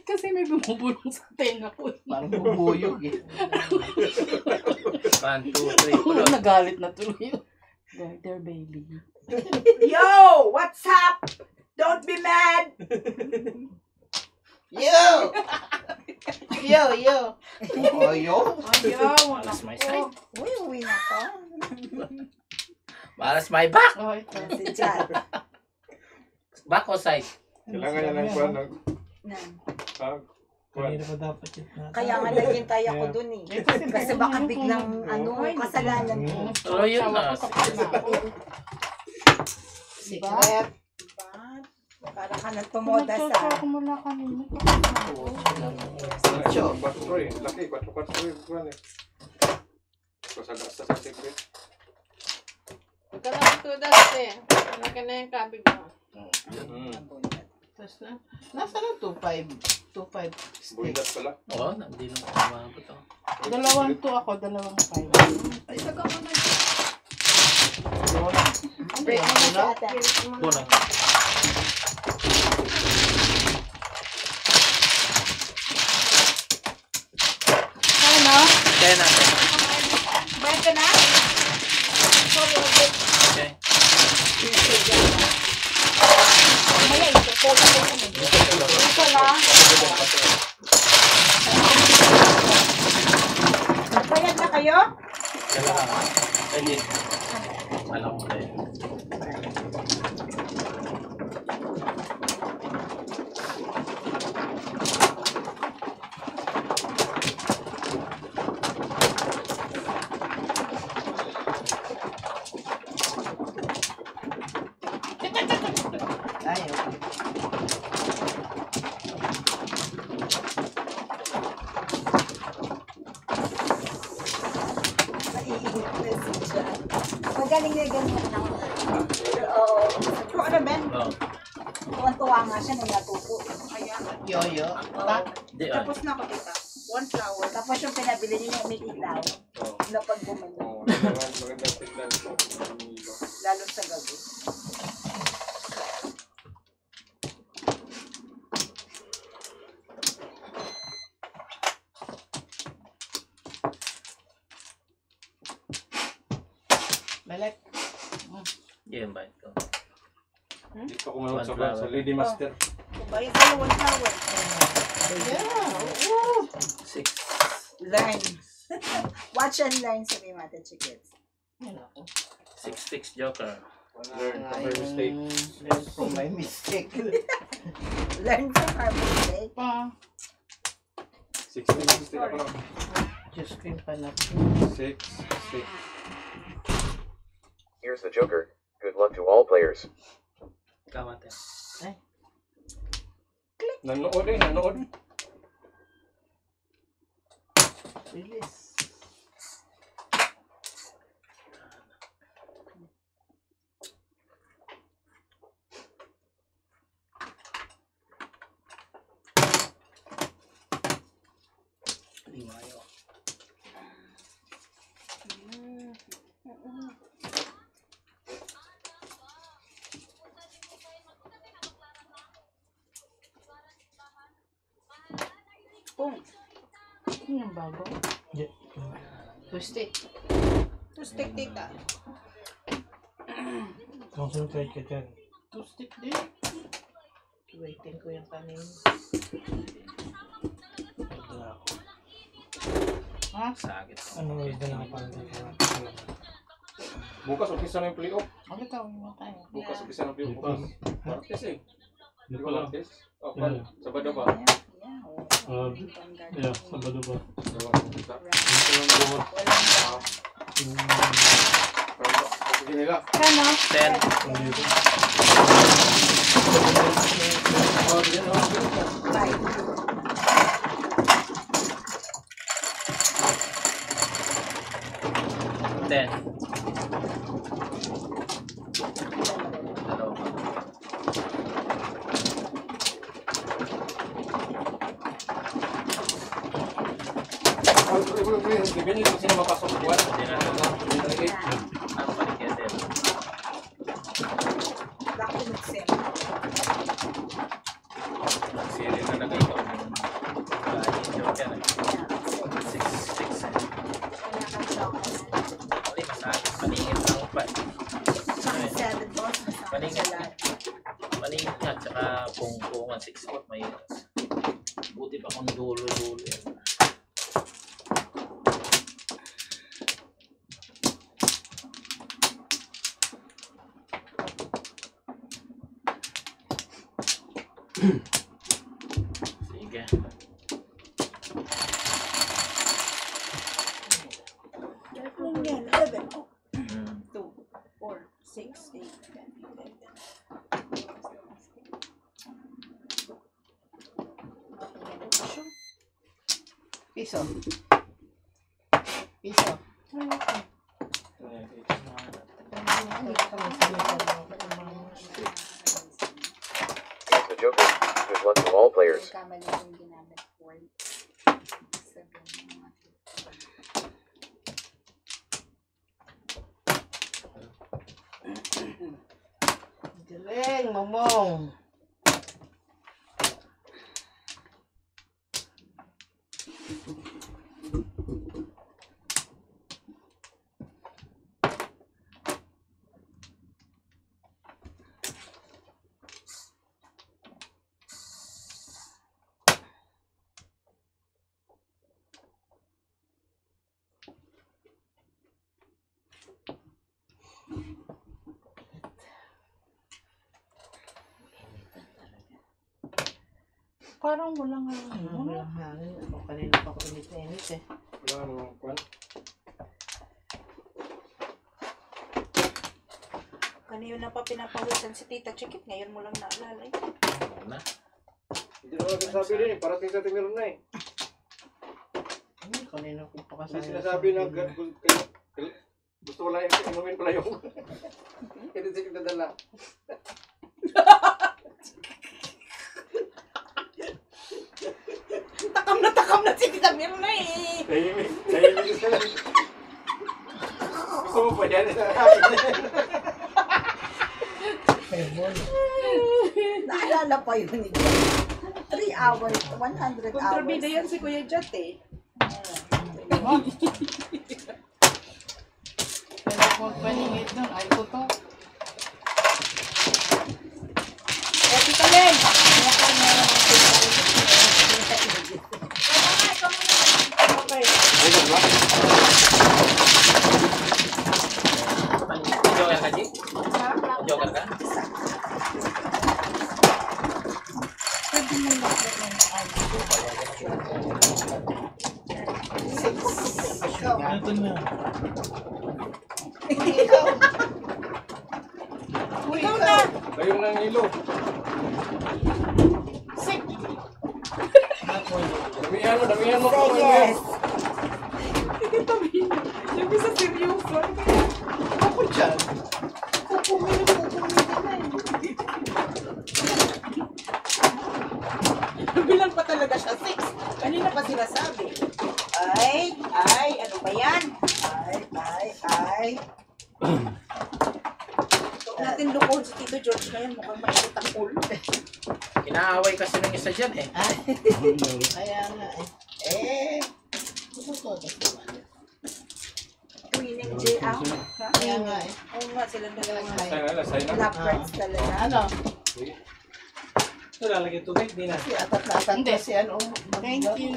Kasi may bumubulong sa tenga ko. Parang bubuyog eh. 1, 2, 3. Pulot. Nagalit na tuloy. There, baby. Yo! What's up? Don't be mad! Yo! Yo, yo. Oh, yo. Ayaw, wala Malas my ko. side. Uy, uwi na ka. Malas my back. Oh, ito. Si Jan. Back o side? Kailangan niya ng kuwan. Nan. Kanina pa dapat yun. Kaya nga naghintay ako dun eh. Kasi baka biglang kasalanan ko. Oh, yun na. Secret. Para ka nagtumoda sa... Ako mula kanina. 4 eh. Laki, 4 eh. Kuwan eh. Kasagasa sa secret. Pagkarami ko dati. Malaki na yung kabig mo. Tapos na. Nasa na 2-5? 2-5 Bulinat sticks. pala. Oo, hindi lang kumabot ako. 2 ako, 2 5. Ay, taga mo na. Break mo Sa na. ate. Bunot. Ano? Kaya natin. Bayad ka na? Nagbayad na kayo? Dalawa. Pwede. Alam ko na yun. Ay, okay. Maiinit na si John. Magaling na ganyan ako. Oo. Pero ano, Ben? Oo. Tuwan-tuwa nga siya nung natupo. Ayan. Yoyo. Oo. Di ah. Tapos na ako, tita. One flower. Tapos yung pinabili niya may ilaw Oo. na pag bumalik. Oo, magandang tignan po. Lalo sa gabi. Balik. Yan ba ito? Dito ko ngayon sa Lady Master. Kumbaya sa'yo, one flower. Yeah. 6. Learn. Watch and learn sa may mata chickens. Yan ako. 6-6 Joker. Learn from her mistake. Learn from my mistake. Learn from our mistake. Pa. 16 mistake ako lang. Diyos ko yung panap. 6. Here's the Joker. Good luck to all players. Kamate. Nanood eh, nanood. Release. Limayo. Kung. Ano yung bago? Yeah. Twisted. Tustik tita. Concentrate ka dyan. Twisted din. Waiting ko yung kanin. Ito na ako. Ha? Sagit. Ano ito na parang Bukas, umpisa na yung playoff. Ano tawag mo tayo? Bukas, umpisa na yung playoff. Bukas. Martes eh. Hindi Di pa ba lang. Martes? Oh, Yeah. Sabado ba? Yeah, Sabado ba? Sabado. Umpisa. Ito lang buwan. Sige nila. Kano? 10. Nandito. Bye. Ten. Dalawa. Ganyan yung sino mapasok buwan. Hindi na lang. Ang paligyan din. Dako nagsim. Nagsili na na ito. Joker. 6-6. Mali, masakit. Paningin lang pa. Saka 7 balls. Masama Paningin. sa lahat. Paningin nga, tsaka pungpungan 6-4. May buti pa kung dulo-dulo yan. Sige. Yan, 11. Hmm. 2, 4, 6, 8, 10, 11. Piso. Piso. Here's the Joker. Good luck to all players. Kamali yung ginamit for Galing, momong. Parang walang Walang hangin. Ako kanina pa ko init eh. Wala namang kwan. Kanina na pa pinapawisan si Tita Chikit. Ngayon mo lang naalala eh. Ano na? Hindi naman sinasabi rin eh. Parating sa atin meron na eh. Kanina ko pa Hindi kasama. sinasabi na gusto ko lang inumin pala yung hindi siya kitadala. Takam na si Tita Mirna eh. Tahimik ka lang. Gusto mo pa yan? Naalala pa yun ni Jan. 3 hours, 100 hours. Kontrabida yan si Kuya Jat eh. Pero kung paningit doon, ay ko to. O, Tita Len! Okay. Joker ka, G? Joker ka? Ito na. Ikaw na! Kayong nang hilo. Damihan mo. Say yes. Tita Mirna. Yung isa seryoso. Ako dyan. Kukumili na eh. Bilang pa talaga siya, 6. Kanina pa sinasabi. Ay, ano ba yan? Ay. Huwag natin lukuhin si Tito George ngayon. Mukhang mainit ang ulo. Inaaway kasi ng isa dyan eh. Kaya nga eh. Winning day out. Kaya nga eh. Oo nga, silang dalawa. Lasay na. Love friends talaga. Ano? Ito lalagyan tubig, di na. Si atat na atat Hindi. na si ano. Thank you.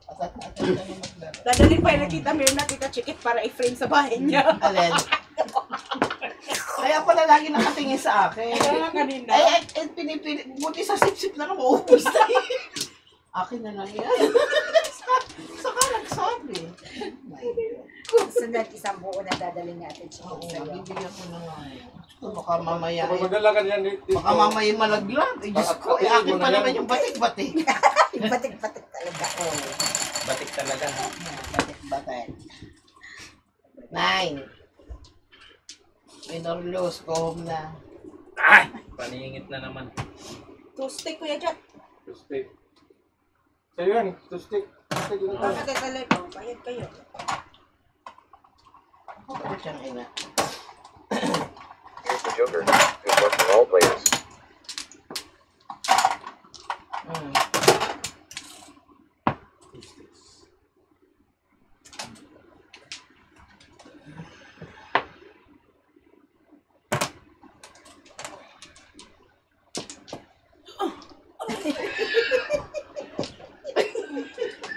Atat na atat na maglaro. Dadalhin pa yun na Tita Mirna, Tita Chikit para i-frame sa bahay niya. Alin? Kaya pala lagi nakatingin sa akin. Kaya nga kanina. Ay, pinipili. Buti sa sip-sip na lang, maubos na yun. Akin na lang yan. Saka nagsabi. Sunod, isang buo na dadalhin natin siya Oo, sa'yo. bibigyan ko na nga eh. Baka mamaya Kapag eh. magdala ka niyan dito. Baka mamaya malaglag. Eh, Diyos ko. Eh, akin pa naman yung batik-batik. Batik-batik talaga. Batik talaga. Batik-batik. 9. Winner lose. Go home na. Ay! Paningit na naman. Two-stick, Kuya Jat. Toothpick. Sa'yo yan. Toothpick. Toothpick yun tayo. Nakadadalhin. O, bayad kayo. Ako siyang ina. Here's the Joker. Good luck to all players.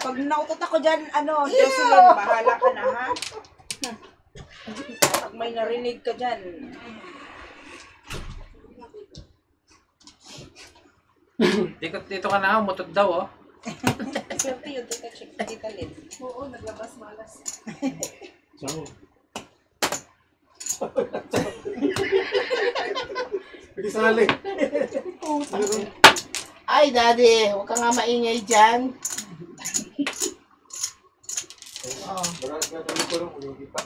Pag nautot ako dyan, Jocelyn, bahala ka na, ha? Pag may narinig ka dyan. Dito ka na, umutot daw oh. Swerte yun, Tita Lynn. Oo, naglabas malas. So, Pag-isali. Ay, daddy. Huwag ka nga maingay dyan. Oh. Baras nga kami ko nung yung kita.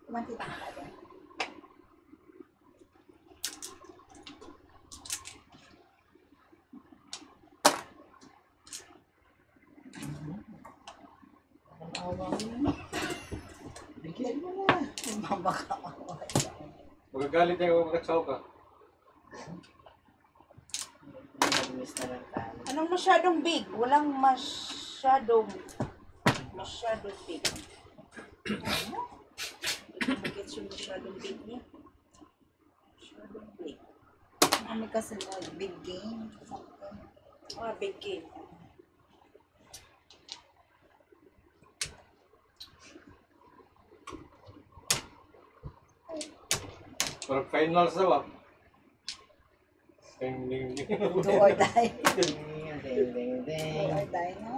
Kumantita ka dyan. Bigyan mo na. Magagalit niya kung magkaksaw ka. Nag-miss na lang tayo. Anong masyadong big? Walang masyadong big. Hindi ko magets yung masyadong big niya. Kami kasunod, big game. Big game. Parang finals daw ah. Ding, ding, ding. Do or die. Ding, ding, ding, Do ding. or die, no?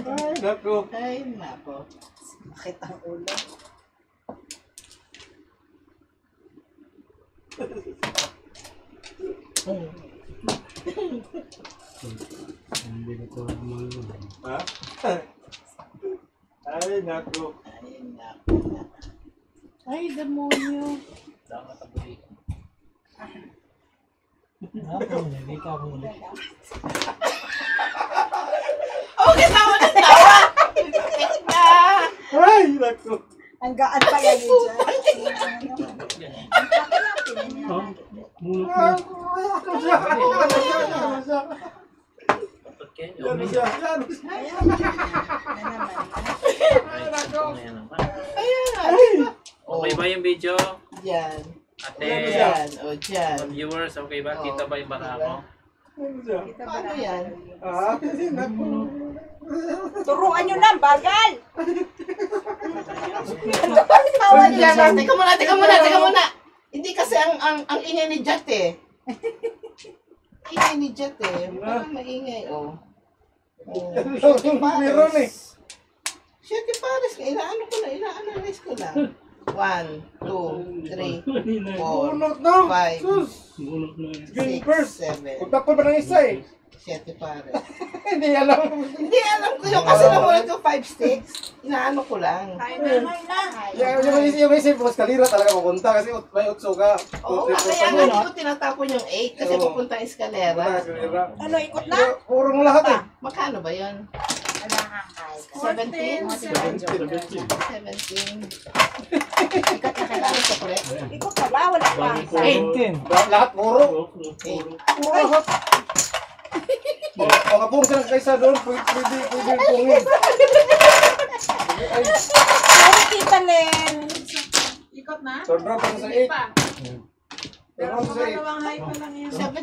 Ay, naku. Ay, nako. Bakit ang ulo? Hindi ko mga Ha? Ay, naku. Ay, nako. Ay, demonyo. Dapat ang buli. Ako, hindi ka ako. Okay, tawa na tawa! Teka! Ay, naku. Ang gaan pa yan yun dyan. Mulot na. Dapat kayo. Yan siya, yan. Ayan naman. Ayan! Okay ba yung video? Diyan. Ate, Diyan. O, diyan. mga viewers, okay ba? Kita ba yung baka mo? Yan siya. Paano yan? Ah, naku. Turuan nyo na, bagal! Tawa niya na. Teka muna, teka muna, teka muna. Hindi kasi ang ingay ni Jat eh. Ingay ni Jat eh. Parang maingay, oh. Meron eh. Siete pares. Inaano ko na, ina-analyze ko na. 1, 2, 3, 4, 5, Bunot na. Sus. Mulot na. 6, First. 7. Magtapon pa ng isa eh. Siete pares. Hindi alam. Hindi alam ko yung kasi namulat ko 5 sticks. Inaano ko lang. Kain na. Yung isip mo, kalira talaga pupunta kasi may utso ka. Oo nga, kaya nga hindi ko tinatapon yung 8 kasi Oo. pupunta ang eskalera. Kalira. Ano, ikot na? Puro mo lahat eh. Magkano ba yun? 17? 17. Ikat na kailangan ko correct. Ikot na ba? Wala pa. 18. Lahat puro. Puro lahat. Mga pong ka kaysa doon, pwede pungin. Ay, Sorry, Tita Len. Ikot na? sobra pa sa 8. Sobra pa sa 8. Dalawang high pa lang yun. 17.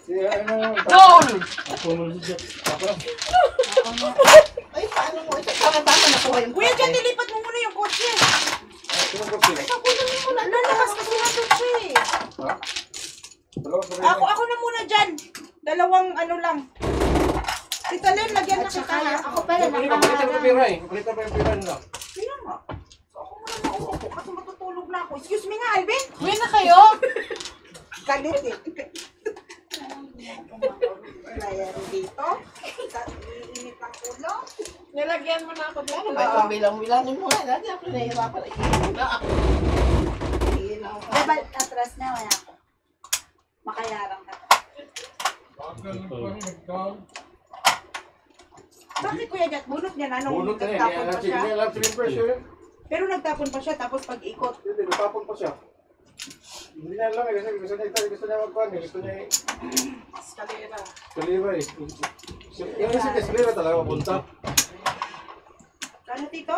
Ako mo si Jack. Ay, paano mo ito? Tama-tama na po yung Kuya, dyan, nilipat mo muna yung kotse. Kunin mo na. Lalakas kasi na kotse. Ako na muna dyan. Dalawang ano lang. Tita Len, lagyan na kita. Ako pala Palitan pa yung pira eh. Palitan pa yung pira nila. Kaya nga. Ako muna mauupo kasi matutulog na ako. Excuse me nga, Alvin. Uwi na kayo? Galit eh. Kaya dito. Iinit ang ulo. Nilagyan mo na ako dito. Ano ba itong bilang-bilangin mo nga? Dati ako nahihirapan. Iilaw ka. Diba, atras na, wala ko. Makayarang ka. Bakit Kuya Jat? Bunot niya na nung Bunot na eh. nagtapon pa siya. Hindi alam si Limper. Pero nagtapon pa siya tapos pag-ikot. Hindi, natapon pa siya. Hindi niya alam eh, kasi gusto niya magpan eh. Gusto niya eh. Eskalera. Kalira eh. Yung isip eskalera talaga mapunta. Ano, Tito?